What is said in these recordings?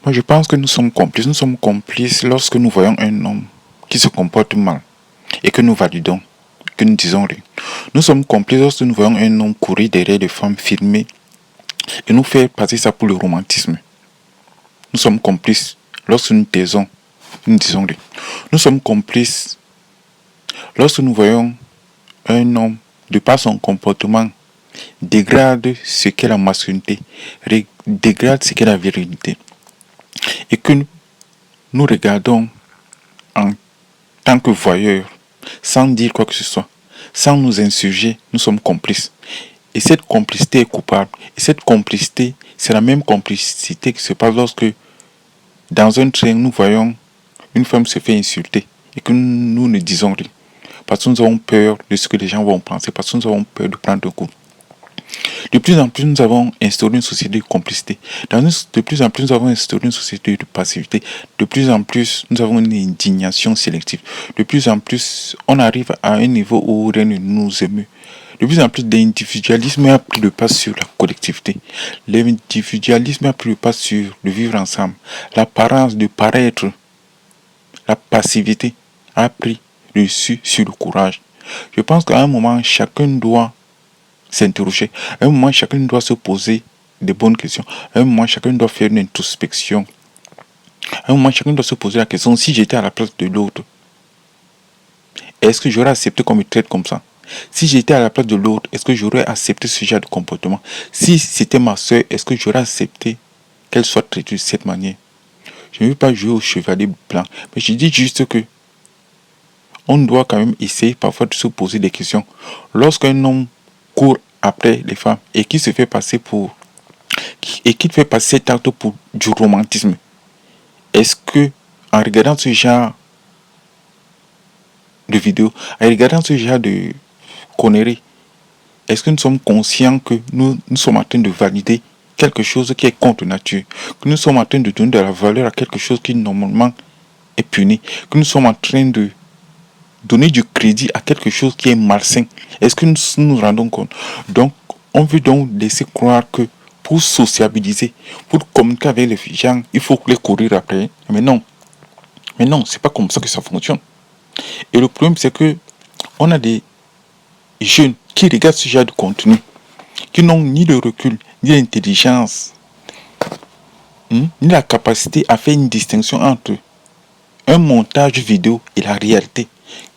Moi, je pense que nous sommes complices. Nous sommes complices lorsque nous voyons un homme qui se comporte mal et que nous validons, que nous disons rien. Nous sommes complices lorsque nous voyons un homme courir derrière des femmes filmées et nous faire passer ça pour le romantisme. Nous sommes complices lorsque nous taisons, nous disons rien. Nous sommes complices lorsque nous voyons un homme, de par son comportement, dégrade ce qu'est la masculinité, dégrade ce qu'est la virilité. Et que nous regardons en tant que voyeurs, sans dire quoi que ce soit, sans nous insurger, nous sommes complices. Et cette complicité est coupable. Et cette complicité, c'est la même complicité qui se passe lorsque, dans un train, nous voyons une femme se faire insulter et que nous ne disons rien. Parce que nous avons peur de ce que les gens vont penser, parce que nous avons peur de prendre un coup. De plus en plus, nous avons instauré une société de complicité. De plus en plus, nous avons instauré une société de passivité. De plus en plus, nous avons une indignation sélective. De plus en plus, on arrive à un niveau où rien ne nous émeut. De plus en plus, l'individualisme a pris le pas sur la collectivité. L'individualisme a pris le pas sur le vivre ensemble. L'apparence de paraître, la passivité a pris le dessus sur le courage. Je pense qu'à un moment, chacun doit s'interroger. À un moment, chacun doit se poser des bonnes questions. À un moment, chacun doit faire une introspection. À un moment, chacun doit se poser la question, si j'étais à la place de l'autre, est-ce que j'aurais accepté qu'on me traite comme ça? Si j'étais à la place de l'autre, est-ce que j'aurais accepté ce genre de comportement? Si c'était ma soeur, est-ce que j'aurais accepté qu'elle soit traitée de cette manière? Je ne veux pas jouer au chevalier blanc, mais je dis juste que on doit quand même essayer parfois de se poser des questions. Lorsqu'un homme court après les femmes et qui se fait passer pour et qui fait passer cet acte pour du romantisme, est-ce que en regardant ce genre de vidéos, en regardant ce genre de conneries, est-ce que nous sommes conscients que nous sommes en train de valider quelque chose qui est contre nature, que nous sommes en train de donner de la valeur à quelque chose qui normalement est puni, que nous sommes en train de donner du crédit à quelque chose qui est malsain? Est-ce que nous rendons compte? Donc, on veut donc laisser croire que pour sociabiliser, pour communiquer avec les gens, il faut les courir après. Mais non, c'est pas comme ça que ça fonctionne. Et le problème, c'est que on a des jeunes qui regardent ce genre de contenu, qui n'ont ni le recul, ni l'intelligence, ni la capacité à faire une distinction entre un montage vidéo et la réalité,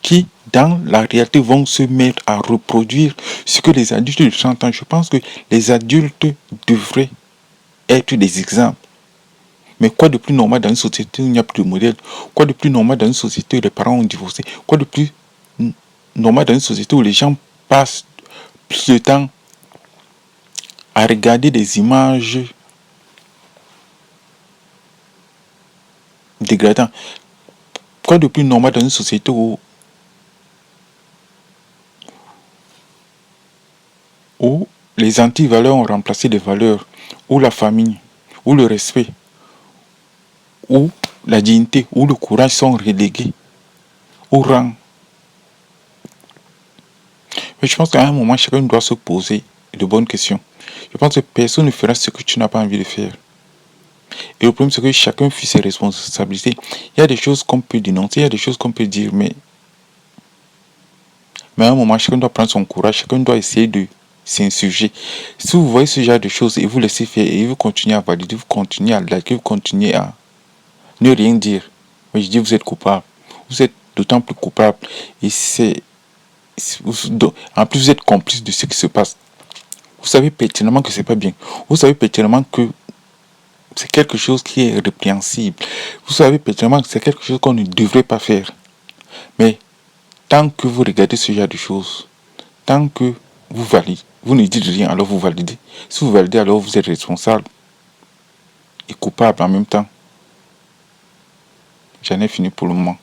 qui dans la réalité vont se mettre à reproduire ce que les adultes de 30 ans. Je pense que les adultes devraient être des exemples. Mais quoi de plus normal dans une société où il n'y a plus de modèle? Quoi de plus normal dans une société où les parents ont divorcé? Quoi de plus normal dans une société où les gens passent plus de temps à regarder des images dégradantes? Quoi de plus normal dans une société où les antivaleurs ont remplacé les valeurs, où la famille, où le respect, où la dignité, où le courage sont relégués au rang? Mais je pense qu'à un moment, chacun doit se poser de bonnes questions. Je pense que personne ne fera ce que tu n'as pas envie de faire. Et le problème, c'est que chacun fuit ses responsabilités. Il y a des choses qu'on peut dénoncer, il y a des choses qu'on peut dire, mais à un moment, chacun doit prendre son courage, chacun doit essayer de s'insurger. Si vous voyez ce genre de choses et vous laissez faire, et vous continuez à valider, vous continuez à liker, vous continuez à ne rien dire, mais je dis vous êtes coupable. Vous êtes d'autant plus coupable. Et en plus, vous êtes complice de ce qui se passe. Vous savez pertinemment que c'est pas bien. Vous savez pertinemment que c'est quelque chose qui est répréhensible. Vous savez pertinemment que c'est quelque chose qu'on ne devrait pas faire. Mais tant que vous regardez ce genre de choses, tant que vous validez, vous ne dites rien, alors vous validez. Si vous validez, alors vous êtes responsable et coupable en même temps. J'en ai fini pour le moment.